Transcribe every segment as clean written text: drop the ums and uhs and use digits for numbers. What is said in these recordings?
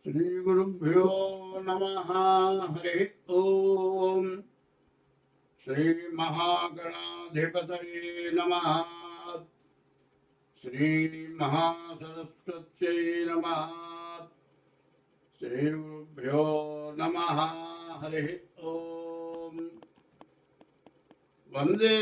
श्रीगुरुभ्यो नमः। हरि ओम। श्रीमहागणाधिपतये नमः। श्रीमहासरस्वत्यै नमः। श्रीगुरुभ्यो नमः। हरि ओम। वंदे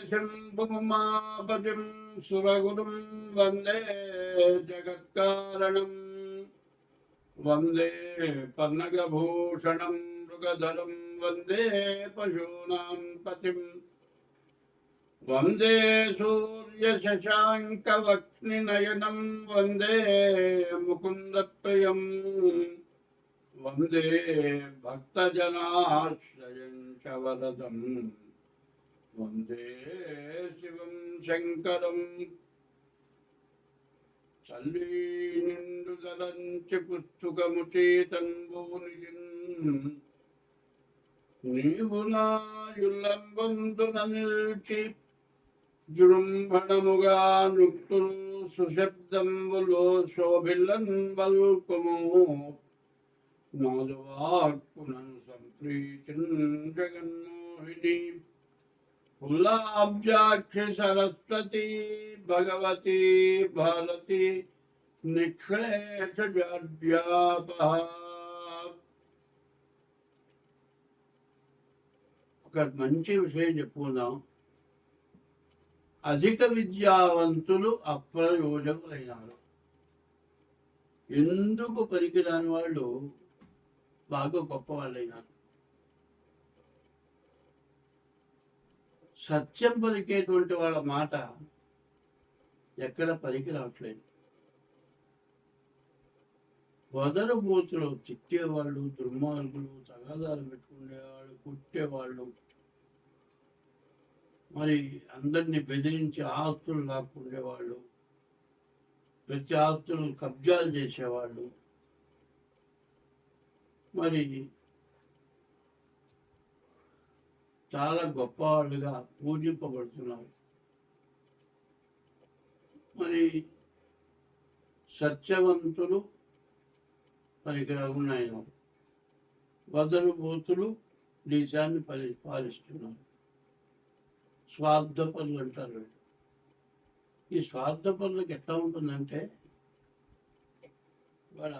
शंभुमापतिं सुरगुरुं वंदे जगत्कारणम् वंदे पन्नगभूषणं मृगधरं वंदे पशूनां पतिं वंदे सूर्यशशाङ्कवक्निनयनं वंदे मुकुन्दप्रियं वंदे भक्तजनाश्रयं च वरदं वंदे शिवं शङ्करम् చల్లి నిండు దలంచి పుస్తుకముచి తన్బూనిజిన్ నీవు నాయుల్లంబందున నిల్చి జృంభణముగా నృక్తులు సుశబ్దంబులో శోభిల్లన్ బల్కుము నాదువాక్కునను సంప్రీతిన్ జగన్మోహిని फुल्लाब्जाक्ष सरस्वती भगवती भारती निक्षेष जाड्यापः। ఒక మంచి విషయం చెప్పుకుందాం. అధిక విద్యావంతులు అప్రయోజకులైనారు. ఎందుకు పనికిరాని వాళ్ళు బాగా గొప్ప వాళ్ళైనారు. సత్యం పలికేటువంటి వాళ్ళ మాట ఎక్కడ పలికి రావట్లేదు. వదరబోతులు తిట్టేవాళ్ళు, దుర్మార్గులు, తగాదాలు పెట్టుకునేవాళ్ళు, కుట్టేవాళ్ళు, మరి అందరినీ బెదిరించి ఆస్తులు లాక్కుండేవాళ్ళు, ప్రతి ఆస్తులు కబ్జాలు చేసేవాళ్ళు, మరి చాలా గొప్పవాళ్ళుగా పూజింపబడుతున్నారు. మరి సత్యవంతులు పనికిరాకున్నాయన, వదలు బోతులు దేశాన్ని పాలిస్తున్నారు. స్వార్థపరులు అంటారు. ఈ స్వార్థపరులకు ఎట్లా ఉంటుందంటే వాళ్ళ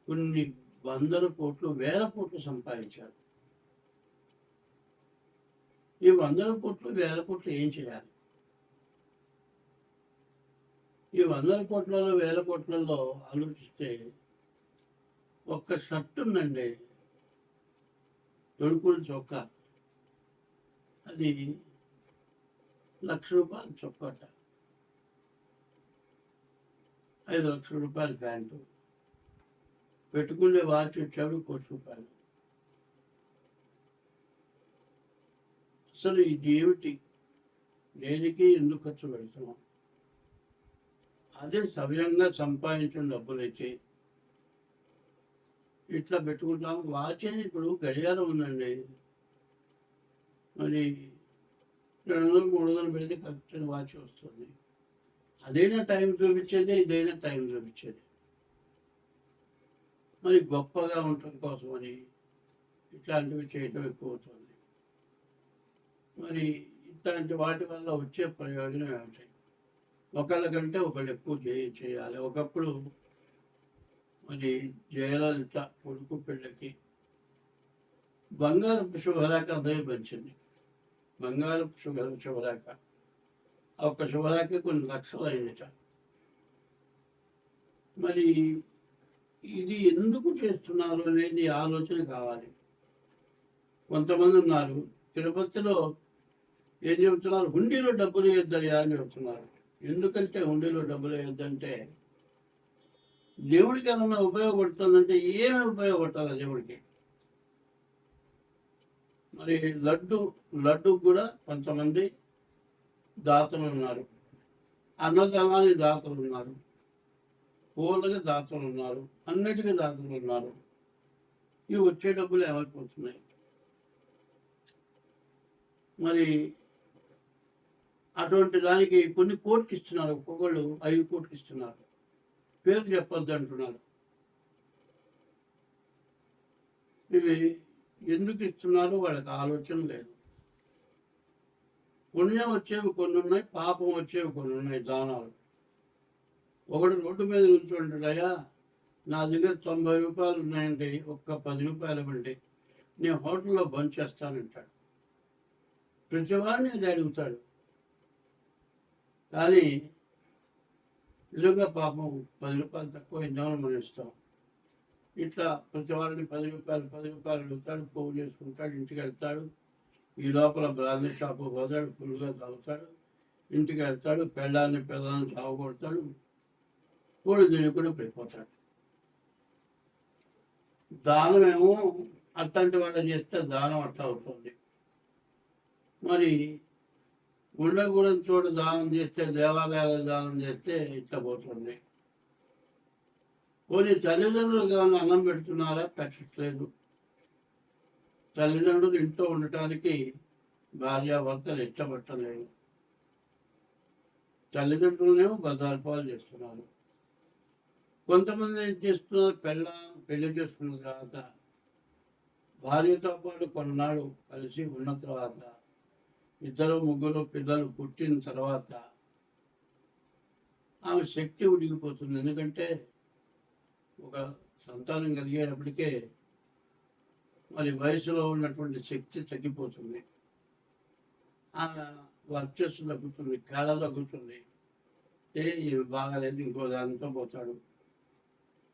కొన్ని వందల కోట్లు, వేల కోట్లు సంపాదించారు. ఈ వందల కోట్లు, వేల కోట్లు ఏం చేయాలి? ఈ వందల కోట్లలో, వేల కోట్లలో ఆలోచిస్తే ఒక్క షర్ట్ ఉందండి, తొడుకులు చొక్కా, అది ₹1,00,000 చొక్కాట, 5 లక్షల రూపాయల ప్యాంటు, పెట్టుకునే వాచ్ వచ్చాడు ₹1,00,00,000. అసలు ఇది ఏమిటి? దేనికి ఎందుకు ఖర్చు పెడుతున్నాం? అదే సమయంగా సంపాదించిన డబ్బులైతే ఇట్లా పెట్టుకుంటాం. వాచ్ అని ఇప్పుడు గడియారం ఉందండి, మరి 200, 300 పెడితే కరెక్ట్ వాచ్ వస్తుంది. అదైనా టైం చూపించేది, ఇదైనా టైం చూపించేది. మరి గొప్పగా ఉండటం కోసమని ఇట్లాంటివి చేయటం ఎక్కువ అవుతుంది. మరి ఇట్లాంటి వాటి వల్ల వచ్చే ప్రయోజనం ఏమిటి? ఒకళ్ళకంటే ఒకళ్ళు ఎక్కువ చేయాలి. ఒకప్పుడు మరి జయలలిత కొడుకు పెళ్ళకి బంగారపు శుభరాక అదే పంచింది. బంగారపు శుభరాక, ఒక శుభరాక కొన్ని లక్షలు అయిందట. మరి ఇది ఎందుకు చేస్తున్నారు అనేది ఆలోచన కావాలి. కొంతమంది ఉన్నారు తిరుపతిలో ఏం చెబుతున్నారు, హుండీలో డబ్బులు వేయొద్దయ్యా అని చెబుతున్నారు. ఎందుకంటే హుండీలో డబ్బులు వేయొద్దంటే దేవుడికి ఏమన్నా ఉపయోగపడుతుందంటే ఏమి ఉపయోగపడాలి దేవుడికి? మరి లడ్డు కూడా కొంతమంది దాతలు ఉన్నారు, అన్నదానానికి దాతలు ఉన్నారు, పూలకి దాతలు ఉన్నారు, అన్నిటికీ దాతలు ఉన్నారు. ఇవి వచ్చే డబ్బులు ఏమైపోతున్నాయి? మరి అటువంటి దానికి కొన్ని కోట్లు ఇస్తున్నారు, ఒక్కొక్కళ్ళు 5 కోట్లు ఇస్తున్నారు. పేరు చెప్పొద్దు అంటున్నారు. ఇవి ఎందుకు ఇస్తున్నారో వాళ్ళకి ఆలోచన లేదు. పుణ్యం వచ్చేవి కొన్ని ఉన్నాయి, పాపం వచ్చేవి కొన్ని ఉన్నాయి. దానాలు ఒకటి రోడ్డు మీద నుంచుంటాడయ్యా, నా దగ్గర 90 రూపాయలు ఉన్నాయండి, ఒక్క 10 రూపాయలు ఇవ్వండి, నేను హోటల్లో బంద్ చేస్తానంటాడు. ప్రతివాడిని అది అడుగుతాడు. కానీ నిజంగా పాపం 10 రూపాయలు తక్కువ ఇందామని మనం ఇస్తాం. ఇట్లా ప్రతి వాళ్ళని 10 రూపాయలు అడుగుతాడు, పోగు చేసుకుంటాడు, ఇంటికి వెళ్తాడు. ఈ లోపల బ్రాందీ షాపు పోతాడు, ఫుల్గా తాగుతాడు, ఇంటికి వెళ్తాడు, పెళ్ళాన్ని తాగొడతాడు, కోడి తినుకుని పడిపోతాడు. దానమేమో అట్లాంటి వాడు చేస్తే దానం అట్లా అవుతుంది. మరి ఉండకూడని చోటు దానం చేస్తే, దేవాలయాల దానం చేస్తే ఇట్లా పోతుంది. పోనీ తల్లిదండ్రులకు ఏమైనా అన్నం పెడుతున్నారా? పెట్టట్లేదు. తల్లిదండ్రులు ఇంట్లో ఉండటానికి భార్యాభర్తలు ఇష్టపట్టలేదు. తల్లిదండ్రులనేమో బదార్పాలు చేస్తున్నారు. కొంతమంది ఏం చేస్తున్నారు, పెళ్లి చేసుకున్న తర్వాత భార్యతో పాటు కొన్నాళ్ళు కలిసి ఉన్న తర్వాత, 2-3 పిల్లలు పుట్టిన తర్వాత ఆమె శక్తి ఉడిగిపోతుంది. ఎందుకంటే ఒక సంతానం కలిగేటప్పటికే మరి వయసులో ఉన్నటువంటి శక్తి తగ్గిపోతుంది, వర్చస్సు తగ్గుతుంది, కళ తగ్గుతుంది. ఇవి బాగాలేదు, ఇంకో దానితో పోతాడు.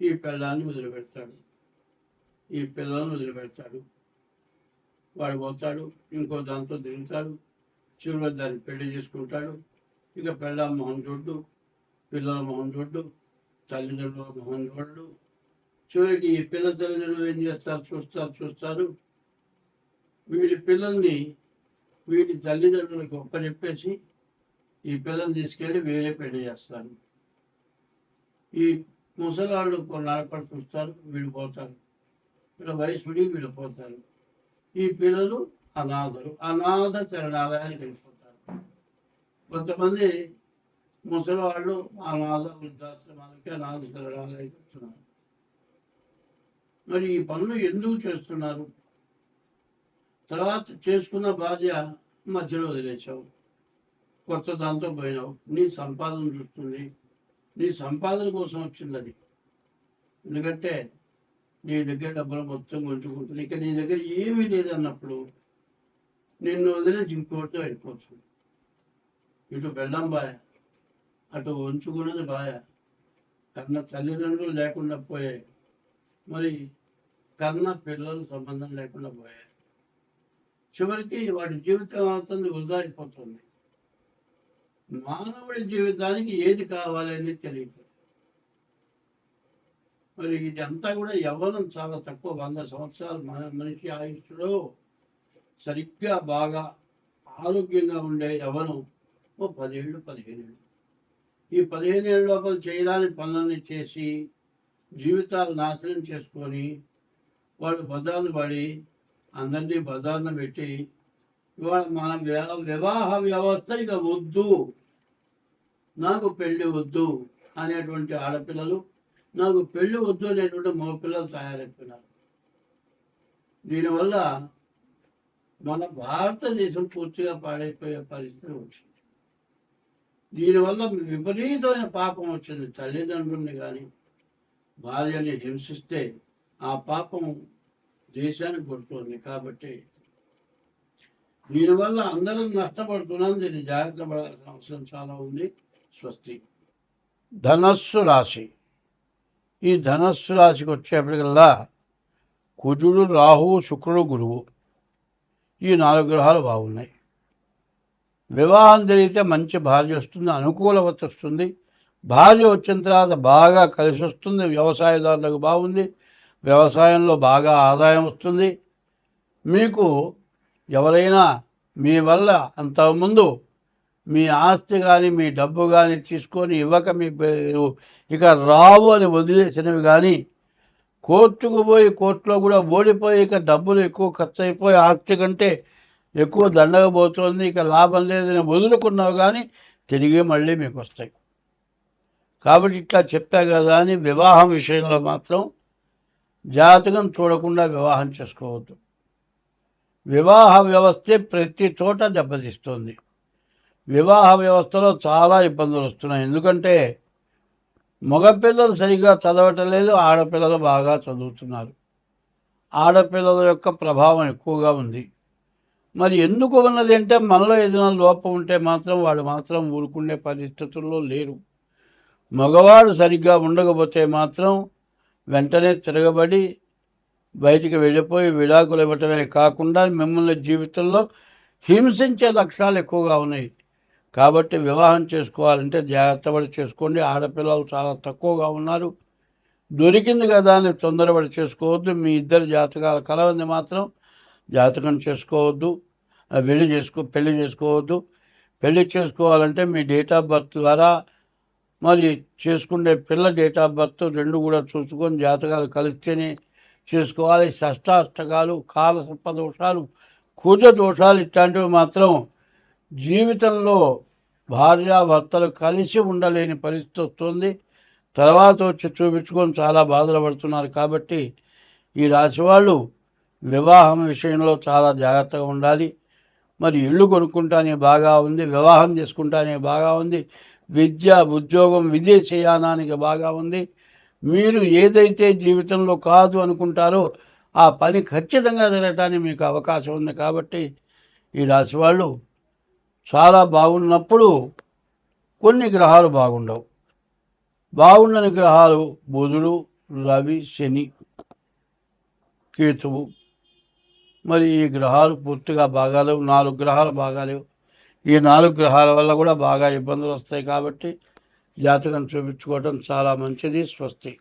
ఈ పిల్లాన్ని వదిలిపెడతాడు, ఈ పిల్లలను వదిలిపెడతాడు. వాడు పోతాడు, ఇంకో దాంతో తిరుగుతాడు, చివరి దాన్ని పెళ్లి చేసుకుంటాడు. ఇక పిల్ల మొహం చూడ్డు, పిల్లల మొహం చూడ్డు, తల్లిదండ్రుల మొహం చూడడు. చివరికి ఈ పిల్ల తల్లిదండ్రులు ఏం చేస్తారు, చూస్తారు. వీడి పిల్లల్ని వీడి తల్లిదండ్రులకు ఒప్పచెప్పేసి ఈ పిల్లల్ని తీసుకెళ్ళి వేరే పెళ్లి చేస్తారు. ఈ ముసలాళ్ళు కొన్నాళ్ళపడి చూస్తారు, వీడిపోతారు. వీళ్ళ వయసుడి వీడిపోతారు. ఈ పిల్లలు అనాథ శరణాలయానికి వెళ్ళిపోతారు. కొంతమంది ముసలివాళ్ళు అనాథ వృద్ధాశ్రమాలకి, అనాథ శరణాలయానికి వస్తున్నారు. మరి ఈ పనులు ఎందుకు చేస్తున్నారు? తర్వాత చేసుకున్న భార్య మధ్యలో వదిలేసావు, కొత్త దాంతో పోయినావు. నీ సంపాదన చూస్తుంది, నీ సంపాదన కోసం వచ్చింది అది. ఎందుకంటే నీ దగ్గర డబ్బులు మొత్తం ఉంచుకుంటుంది. ఇక నీ దగ్గర ఏమీ లేదన్నప్పుడు నిన్ను వదిలేసి ఇంకోటితో వెళ్ళిపోతుంది. ఇటు బెల్లం బాయ, అటు ఉంచుకున్నది బాయ. కన్న తల్లిదండ్రులు లేకుండా పోయాయి, మరి కన్న పిల్లలు సంబంధం లేకుండా పోయాయి. చివరికి వాడి జీవితం అవుతుంది, వృధా అయిపోతుంది. మానవుడి జీవితానికి ఏది కావాలని తెలియదు. మరి ఇది అంతా కూడా యవ్వనం చాలా తక్కువ. 100 సంవత్సరాలు మనిషి ఆయుష్లో సరిగ్గా బాగా ఆరోగ్యంగా ఉండే యవ్వనం 10 ఏళ్ళు, 15 ఏళ్ళు. ఈ 15 ఏళ్ళ లోపల చేయడానికి పనులన్నీ చేసి జీవితాలు నాశనం చేసుకొని వాడు బజార్ను పడి అందరినీ బజార్ను పెట్టి, ఇవాళ మన వివాహ వ్యవస్థ ఇక వద్దు, నాకు పెళ్ళి వద్దు అనేటువంటి ఆడపిల్లలు, నాకు పెళ్ళి వద్దు అనేటువంటి మగపిల్లలు తయారైపోయినారు. దీనివల్ల మన భారతదేశం పూర్తిగా పాడైపోయే పరిస్థితి వచ్చింది. దీనివల్ల విపరీతమైన పాపం వచ్చింది. తల్లిదండ్రుల్ని కానీ భార్యని హింసిస్తే ఆ పాపం దేశానికి కొడుతుంది. కాబట్టి దీనివల్ల అందరం నష్టపడుతున్నాం. దీన్ని జాగ్రత్త పడాల్సిన అవసరం చాలా ఉంది. స్వస్తి. ధనస్సు రాశి. ఈ ధనస్సు రాశికి వచ్చేప్పటికల్లా కుజుడు, రాహువు, శుక్రుడు, గురువు, ఈ 4 గ్రహాలు బాగున్నాయి. వివాహం జరిగితే మంచి భార్య వస్తుంది, అనుకూలవత వస్తుంది. భార్య వచ్చిన తర్వాత బాగా కలిసి వస్తుంది. వ్యవసాయదారులకు బాగుంది, వ్యవసాయంలో బాగా ఆదాయం వస్తుంది. మీకు ఎవరైనా మీ వల్ల అంతకుముందు మీ ఆస్తి కానీ మీ డబ్బు కానీ తీసుకొని ఇవ్వక మీరు ఇక రావు అని వదిలేసినవి కానీ, కోర్టుకు పోయి కోర్టులో కూడా ఓడిపోయి ఇక డబ్బులు ఎక్కువ ఖర్చు అయిపోయి ఆస్తి కంటే ఎక్కువ దండగబోతోంది, ఇక లాభం లేదని వదులుకున్నావు కానీ తిరిగి మళ్ళీ మీకు వస్తాయి. కాబట్టి ఇట్లా చెప్పా కదా అని వివాహం విషయంలో మాత్రం జాతకం చూడకుండా వివాహం చేసుకోవద్దు. వివాహ వ్యవస్థే ప్రతి చోట దెబ్బతీస్తుంది. వివాహ వ్యవస్థలో చాలా ఇబ్బందులు వస్తున్నాయి. ఎందుకంటే మగపిల్లలు సరిగా చదవటం లేదు, ఆడపిల్లలు బాగా చదువుతున్నారు. ఆడపిల్లల యొక్క ప్రభావం ఎక్కువగా ఉంది. మరి ఎందుకు ఉన్నది అంటే మనలో ఏదైనా లోపం ఉంటే మాత్రం వాడు మాత్రం ఊరుకునే పరిస్థితుల్లో లేరు. మగవాడు సరిగ్గా ఉండకపోతే మాత్రం వెంటనే తిరగబడి బయటికి వెళ్ళిపోయి విడాకులు ఇవ్వటమే కాకుండా మిమ్మల్ని జీవితంలో హింసించే లక్షణాలు ఎక్కువగా ఉన్నాయి. కాబట్టి వివాహం చేసుకోవాలంటే జాగ్రత్త పడి చేసుకోండి. ఆడపిల్లలు చాలా తక్కువగా ఉన్నారు. దొరికింది కదా అని తొందరపడి చేసుకోవద్దు. మీ ఇద్దరు జాతకాలు కలవంది మాత్రం జాతకం చేసుకోవద్దు. పెళ్లి చేసుకోవద్దు. పెళ్లి చేసుకోవాలంటే మీ డేట్ ఆఫ్ బర్త్ ద్వారా మరి చేసుకునే పిల్ల డేట్ ఆఫ్ బర్త్ రెండు కూడా చూసుకొని జాతకాలు కలిస్తేనే చేసుకోవాలి. షష్టాష్టకాలు, కాలసర్ప దోషాలు, కుజ దోషాలు ఇట్లాంటివి మాత్రం జీవితంలో భార్యాభర్తలు కలిసి ఉండలేని పరిస్థితి వస్తుంది. తర్వాత వచ్చి చూపించుకొని చాలా బాధలు పడుతున్నారు. కాబట్టి ఈ రాశి వాళ్ళు వివాహం విషయంలో చాలా జాగ్రత్తగా ఉండాలి. మరి ఇల్లు కొనుక్కుంటానే బాగా ఉంది, వివాహం చేసుకుంటానే బాగా ఉంది, విద్య, ఉద్యోగం, విదేశీయానానికి బాగా ఉంది. మీరు ఏదైతే జీవితంలో కాదు అనుకుంటారో ఆ పని ఖచ్చితంగా జరగటానికి మీకు అవకాశం ఉంది. కాబట్టి ఈ రాశి వాళ్ళు చాలా బాగున్నప్పుడు కొన్ని గ్రహాలు బాగుండవు. బాగుండని గ్రహాలు బుధుడు, రవి, శని, కేతువు. మరి ఈ గ్రహాలు పూర్తిగా బాగాలేవు. 4 గ్రహాలు బాగాలేవు. ఈ 4 గ్రహాల వల్ల కూడా బాగా ఇబ్బందులు వస్తాయి. కాబట్టి జాతకం చూపించుకోవటం చాలా మంచిది. స్వస్తి.